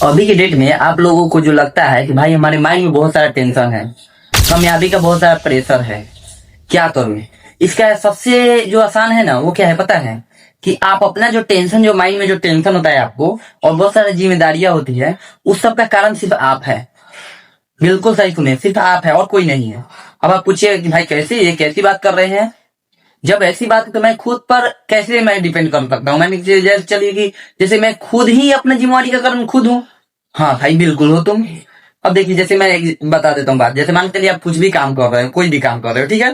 अभी के डेट में आप लोगों को जो लगता है कि भाई हमारे माइंड में बहुत सारा टेंशन है, कामयाबी का बहुत सारा प्रेशर है, क्या करूं? इसका सबसे जो आसान है ना, वो क्या है पता है? कि आप अपना जो टेंशन, जो माइंड में जो टेंशन होता है आपको, और बहुत सारी जिम्मेदारियां होती है, उस सब का कारण सिर्फ आप है। बिल्कुल सही सुने, सिर्फ आप है और कोई नहीं है। अब आप पूछिए कि भाई कैसे, ये कैसी बात कर रहे हैं? जब ऐसी बात है तो मैं खुद पर कैसे मैं डिपेंड कर सकता हूँ? मैंने जैसे चलिए कि जैसे मैं खुद ही अपना जिम्मेवारी का कारण खुद हूँ। हाँ भाई बिल्कुल हो तुम। अब देखिए, जैसे मैं एक बता देता हूँ बात। जैसे मान के चलिए आप कुछ भी काम कर रहे हो, कोई भी काम कर रहे हो, ठीक है?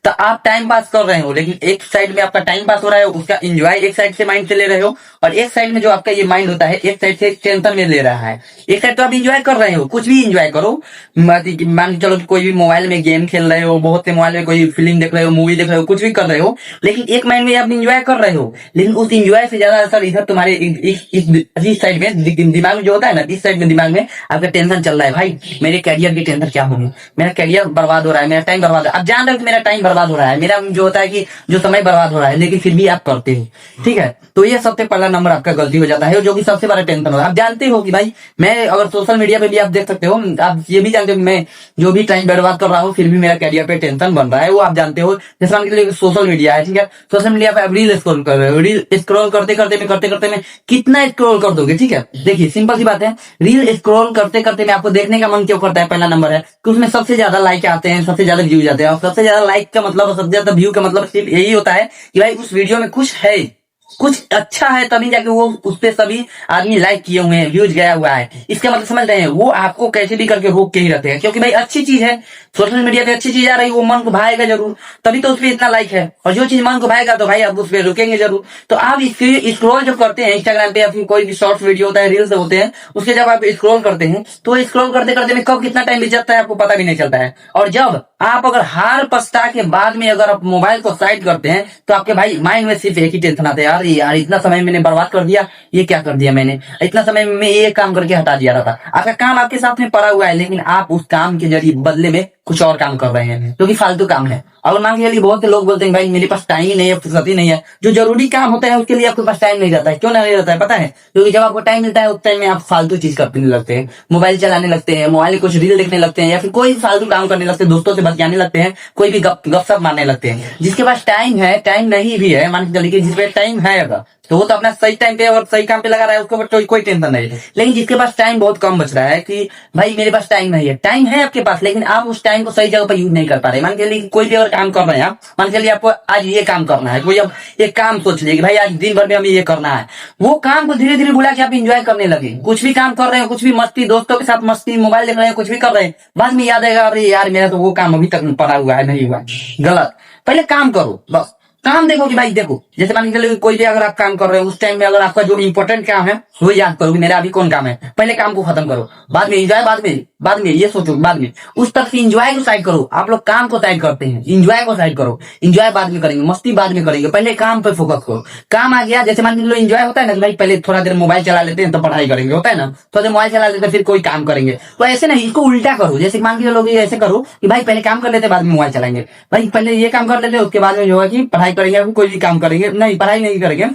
तो आप टाइम पास कर रहे हो, लेकिन एक साइड में आपका टाइम पास हो रहा है, उसका एंजॉय एक साइड से माइंड से ले रहे हो, और एक साइड में जो आपका ये माइंड होता है, एक साइड से टेंशन में ले रहा है। एक साइड तो आप इंजॉय कर रहे हो, कुछ भी इंजॉय करो। मान के चलो कि कोई भी मोबाइल में गेम खेल रहे हो, बहुत से मोबाइल में कोई फिल्म देख रहे हो, मूवी देख रहे हो, कुछ भी कर रहे हो, लेकिन एक माइंड में आप इंजॉय कर रहे हो, लेकिन उस इंजॉय से ज्यादा असर इधर तुम्हारे इस साइड में दिमाग में जो होता है ना, इस साइड में दिमाग में आपका टेंशन चल रहा है। भाई मेरे कैरियर की टेंशन क्या होगी, मेरा कैरियर बर्बाद हो रहा है, मेरा टाइम बर्बाद है। आप जान रहे हो कि मेरा टाइम बर्बाद हो रहा है, मेरा जो होता है कि जो समय बर्बाद हो रहा है, लेकिन फिर भी आप करते हो, ठीक है? तो ये सबसे पहला नंबर आपका गलती हो जाता है, जो कि सबसे बड़ा टेंशन होता है। आप जानते हो कि भाई मैं अगर सोशल मीडिया पे भी आप देख सकते हो, आप ये भी जानते हो कि मैं जो भी टाइम बर्बाद कर रहा हूँ, फिर भी मेरा कैरियर पे टेंशन बन रहा है, वो आप जानते हो। जैसे मान के चलिए सोशल मीडिया है, ठीक है? सोशल मीडिया पे आप रील स्क्रॉल कर रहे हो, रील स्क्रॉल करते में कितना स्क्रॉल कर दोगे, ठीक है? देखिए सिंपल सी बात है, रील स्क्रॉल करते करते में आपको देखने का मन क्यों करता है? पहला नंबर है कि उसमें सबसे ज्यादा लाइक आते हैं, सबसे ज्यादा व्यूज आते हैं, और सबसे ज्यादा लाइक का मतलब और सबसे ज्यादा व्यू का मतलब सिर्फ यही होता है कि भाई उस वीडियो में कुछ है, कुछ अच्छा है, तभी जाके वो उस पे सभी आदमी लाइक किए हुए हैं, व्यूज गया हुआ है। इसका मतलब समझ रहे हैं? वो आपको कैसे भी करके रोक के ही रहते हैं, क्योंकि भाई अच्छी चीज है, सोशल मीडिया पे अच्छी चीज आ रही है, वो मन को भाएगा जरूर, तभी तो उस पर इतना लाइक है। और जो चीज मन को भाएगा तो भाई आप उस पर रुकेंगे जरूर। तो आप स्क्रॉल जब करते हैं इंस्टाग्राम पे, या फिर कोई भी शॉर्ट्स वीडियो होता है, रील्स होते हैं, उसके जब आप स्क्रॉल करते हैं, तो स्क्रॉल करते करते में कब कितना टाइम बीत जाता है आपको पता भी नहीं चलता है। और जब आप अगर हार पछता के बाद में अगर आप मोबाइल को साइड करते हैं, तो आपके भाई माइंड में सिर्फ एक ही टेंशन आता है, यार यार इतना समय मैंने बर्बाद कर दिया, ये क्या कर दिया मैंने, इतना समय में ये काम करके हटा दिया था। आपका काम आपके साथ में पड़ा हुआ है, लेकिन आप उस काम के जरिए बदले में कुछ और काम कर रहे हैं, जो कि फालतू काम है। और मान के चलिए बहुत से लोग बोलते हैं भाई मेरे पास टाइम ही नहीं है, फुर्सत ही नहीं है। जो जरूरी काम होता है उसके लिए आपके पास टाइम नहीं रहता है। क्यों नहीं रहता है पता है? क्योंकि जब आपको टाइम मिलता है उस टाइम में आप फालतू चीज करने लगते हैं, मोबाइल चलाने लगते हैं, मोबाइल में कुछ रील देखने लगते हैं, या फिर कोई फालतू काम करने लगते हैं, दोस्तों से बतियाने लगते हैं, कोई भी गपशप मारने लगते हैं। जिसके पास टाइम है, टाइम नहीं भी है, मान के चलिए जिस पे टाइम है अगर, तो वो तो अपना सही टाइम पे और सही काम पे लगा रहा है, उसके ऊपर कोई टेंशन नहीं है। लेकिन जिसके पास टाइम बहुत कम बच रहा है कि भाई मेरे पास टाइम नहीं है, टाइम है आपके पास, लेकिन आप उस टाइम को सही जगह पर यूज नहीं कर पा रहे। मान के चलिए कोई भी अगर काम कर रहे हैं आप, मान के चलिए आपको आज ये काम करना है, कोई अब एक काम सोच लिया कि भाई आज दिन भर में हमें ये करना है, वो काम को धीरे धीरे बुला के आप इंजॉय करने लगे। कुछ भी काम कर रहे हैं, कुछ भी मस्ती, दोस्तों के साथ मस्ती, मोबाइल देख रहे हैं, कुछ भी कर रहे हैं, बाद में याद आएगा अरे यार मेरा तो वो काम अभी तक पड़ा हुआ है, नहीं हुआ। गलत। पहले काम करो, बस काम देखो कि भाई देखो, जैसे मान के चलो कोई भी अगर आप काम कर रहे हो, उस टाइम में अगर आपका जो इंपॉर्टेंट काम है वो याद करो कि मेरा अभी कौन काम है, पहले काम को खत्म करो, बाद में एंजॉय, बाद में ये सोचो, बाद में उस तरफ से इंजॉय को साइड करो। आप लोग काम को साइड करते हैं, इंजॉय को साइड करो। इंजॉय बाद में करेंगे, मस्ती बाद में करेंगे, पहले काम पे फोकस करो। काम आ गया, जैसे मान के चलो इंजॉय होता है ना, भाई पहले थोड़ा देर मोबाइल चला लेते हैं तो पढ़ाई करेंगे, होता है ना, थोड़ा देर मोबाइल चला लेते हैं फिर कोई काम करेंगे। तो ऐसे नहीं, इसको उल्टा करो। जैसे मान के चलो ऐसे करो कि भाई पहले काम कर लेते बाद में मोबाइल चलाएंगे, भाई पहले ये काम कर लेते उसके बाद में जो है कि पढ़ाई करेंगे, कोई भी काम करेंगे, नहीं पढ़ाई नहीं करेंगे।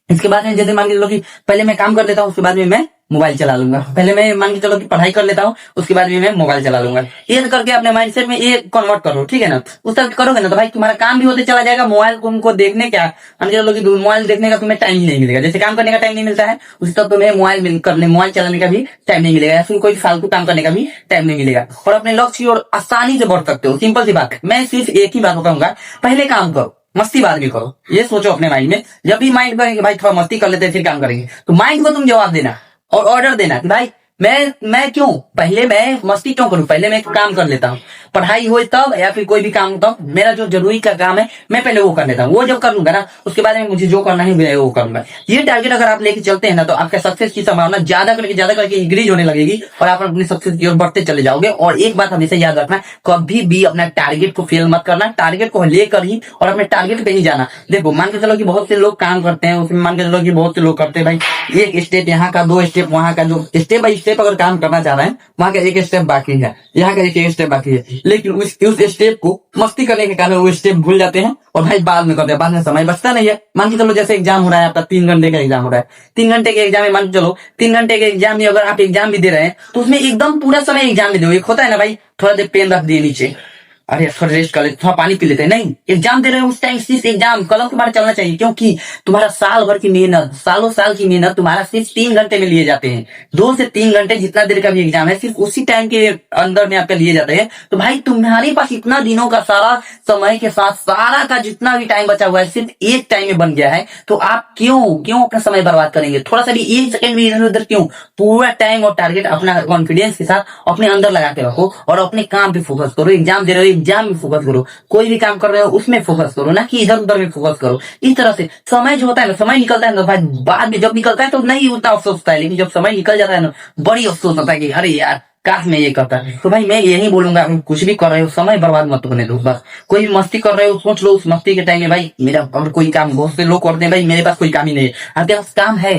इसके बाद में जैसे मान के चलो कि पहले मैं काम कर लेता हूँ, उसके बाद में मैं मोबाइल चला लूंगा, पहले मैं मान के चलो कि पढ़ाई कर लेता हूँ, उसके बाद में मैं मोबाइल चला लूंगा। ये करके अपने माइंडसेट में ये कन्वर्ट करो, ठीक है ना? उस तरह करोगे ना तो भाई तुम्हारा काम भी होते चला जाएगा। मोबाइल तुमको देखने क्या, मान के चलो कि मोबाइल देखने का तुम्हें टाइम ही नहीं मिलेगा, जैसे काम करने का टाइम नहीं मिलता है, उसी तरह तुम्हें मोबाइल चलाने का भी टाइम नहीं मिलेगा, या फिर कोई फालतू काम करने का भी टाइम नहीं मिलेगा, और अपने लक्ष्य की ओर आसानी से बढ़ सकते हो। सिंपल सी बात है। मैं सिर्फ एक ही बात कहूंगा, पहले काम करो, मस्ती बाद में करो। ये सोचो अपने माइंड में, जब भी माइंड करेंगे भाई थोड़ा मस्ती कर लेते हैं फिर काम करेंगे, तो माइंड को तुम जवाब देना और ऑर्डर देना कि भाई मैं क्यों, पहले मैं मस्ती क्यों करूं, पहले मैं काम कर लेता हूँ, पढ़ाई हो तब या फिर कोई भी काम हो तब, मेरा जो जरूरी का काम है मैं पहले वो कर लेता हूँ। वो जब कर लूंगा ना, उसके बाद में मुझे जो करना है मैं वो करूंगा। ये टारगेट अगर आप लेके चलते हैं ना, तो आपका सक्सेस की संभावना ज्यादा करके इंक्रीज होने लगेगी, और आप अपनी सक्सेस की ओर बढ़ते चले जाओगे। और एक बात हमेशा याद रखना, कभी भी अपना टारगेट को फेल मत करना, टारगेट को लेकर ही और अपने टारगेट पे ही जाना। देखो मान के चलो कि बहुत से लोग काम करते हैं, उसमें मान के चलो कि बहुत से लोग करते हैं भाई एक स्टेप यहाँ का, 2 स्टेप वहां का, जो स्टेप बाई स्टेप अगर काम करना चाह रहे हैं, वहां का एक स्टेप बाकी है, यहाँ का एक स्टेप बाकी है। लेकिन उस स्टेप को मस्ती करने के कारण वो स्टेप भूल जाते हैं और भाई बाद में करते हैं, बाद में समय बचता नहीं है। मान के चलो जैसे एग्जाम हो रहा है आपका, 3 घंटे का एग्जाम हो रहा है, 3 घंटे के एग्जाम में मान के चलो 3 घंटे के एग्जाम में अगर आप एग्जाम भी दे रहे हैं तो उसमें एकदम पूरा समय एग्जाम में दो। एक होता है ना भाई, थोड़ा देर पेन रख दिए नीचे, अरे थोड़ा रेस्ट कर ले, थोड़ा पानी पी लेते हैं, नहीं, एग्जाम दे रहे हो उस टाइम सिर्फ एग्जाम कलम के बारे चलना चाहिए, क्योंकि तुम्हारा साल भर की मेहनत, सालों साल की मेहनत तुम्हारा सिर्फ 3 घंटे में लिए जाते हैं। 2 से 3 घंटे जितना देर का भी एग्जाम है सिर्फ उसी टाइम के अंदर में आपका लिए जाते हैं। तो भाई तुम्हारे पास इतना दिनों का सारा समय के साथ सारा का जितना भी टाइम बचा हुआ है सिर्फ एक टाइम में बन गया है, तो आप क्यों अपना समय बर्बाद करेंगे? थोड़ा सा भी 1 सेकंड भी इधर उधर क्यों? पूरा टाइम और टारगेट अपना कॉन्फिडेंस के साथ अपने अंदर लगा के रखो और अपने काम पे फोकस करो। एग्जाम दे रहे हो, एग्जाम में फोकस करो, कोई भी काम कर रहे हो उसमें फोकस करो, ना कि इधर उधर में फोकस करो। इस तरह से समय जो होता है ना, समय निकलता है ना भाई, बाद में जब निकलता है तो नहीं उतना अफसोस होता है, लेकिन जब समय निकल जाता है ना बड़ी अफसोस होता है कि अरे यार काश मैं ये करता। तो भाई मैं यही बोलूंगा, कुछ भी कर रहे हो समय बर्बाद मत होने दो। बस कोई भी मस्ती कर रहे हो सोच लो उस मस्ती के टाइम में भाई मेरा और कोई काम, बहुत से लोग करते हैं भाई मेरे पास कोई काम ही नहीं है। आपके पास काम है,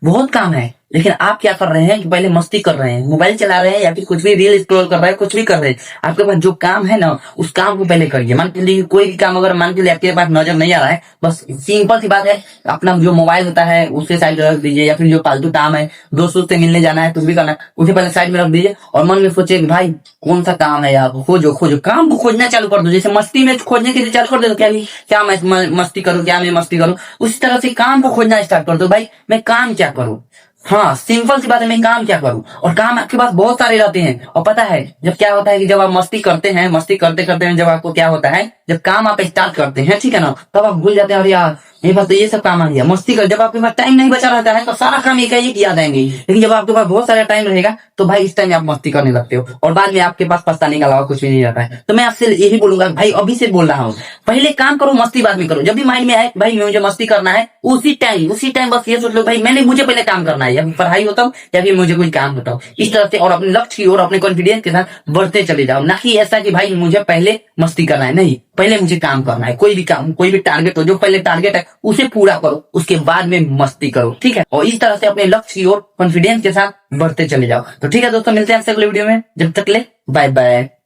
बहुत काम है, लेकिन आप क्या कर रहे हैं कि पहले मस्ती कर रहे हैं, मोबाइल चला रहे हैं या फिर कुछ भी रील स्क्रॉल कर रहे हैं, कुछ भी कर रहे हैं। आपके पास जो काम है ना उस काम को पहले करिए। मान के लिए कोई भी काम अगर मान के लिए आपके पास नजर नहीं आ रहा है, बस सिंपल सी बात है, अपना जो मोबाइल होता है उसे साइड रख दीजिए, या फिर जो फालतू काम है, दोस्तों से मिलने जाना है, कुछ भी करना है, उसे पहले साइड में रख दीजिए और मन में सोचिए कि भाई कौन सा काम है यार, खोजो काम को खोजना चालू कर दो। जैसे मस्ती में खोजने के लिए चालू कर दो, क्या मैं मस्ती करूं, क्या मैं मस्ती करूं, उसी तरह से काम को खोजना स्टार्ट कर दो। भाई मैं काम क्या करूं, हाँ सिंपल सी बात है, मैं काम क्या करूं। और काम आपके पास बहुत सारे रहते हैं। और पता है जब क्या होता है कि जब आप मस्ती करते हैं, मस्ती करते करते जब आपको क्या होता है, जब काम आप स्टार्ट करते हैं, ठीक है ना, तब आप भूल जाते हैं और यार मेरे पास तो ये सब काम आ गया। मस्ती कर जब आपके पास टाइम नहीं बचा रहता है तो सारा काम एक याद आएंगे, लेकिन जब आपके पास बहुत सारा टाइम रहेगा तो भाई इस टाइम आप मस्ती करने लगते हो और बाद में आपके पास पछताने के अलावा कुछ भी नहीं रहता है। तो मैं आपसे यही बोलूंगा भाई, अभी से बोल रहा हूँ, पहले काम करो, मस्ती बाद में करो। जब भी माइंड में आए भाई मुझे मस्ती करना है, उसी टाइम बस ये सोच लो भाई मुझे पहले काम करना है, या फिर पढ़ाई होता हो या फिर मुझे कोई काम होता हो। इस तरह से और अपने लक्ष्य की ओर अपने कॉन्फिडेंस के साथ बढ़ते चले जाओ, ना कि ऐसा कि भाई मुझे पहले मस्ती करना है, नहीं, पहले मुझे काम करना है। कोई भी काम, कोई भी टारगेट हो, जो पहले टारगेट है उसे पूरा करो, उसके बाद में मस्ती करो, ठीक है। और इस तरह से अपने लक्ष्य की ओर कॉन्फिडेंस के साथ बढ़ते चले जाओ। तो ठीक है दोस्तों, मिलते हैं आपसे अगले वीडियो में, जब तक ले बाय बाय।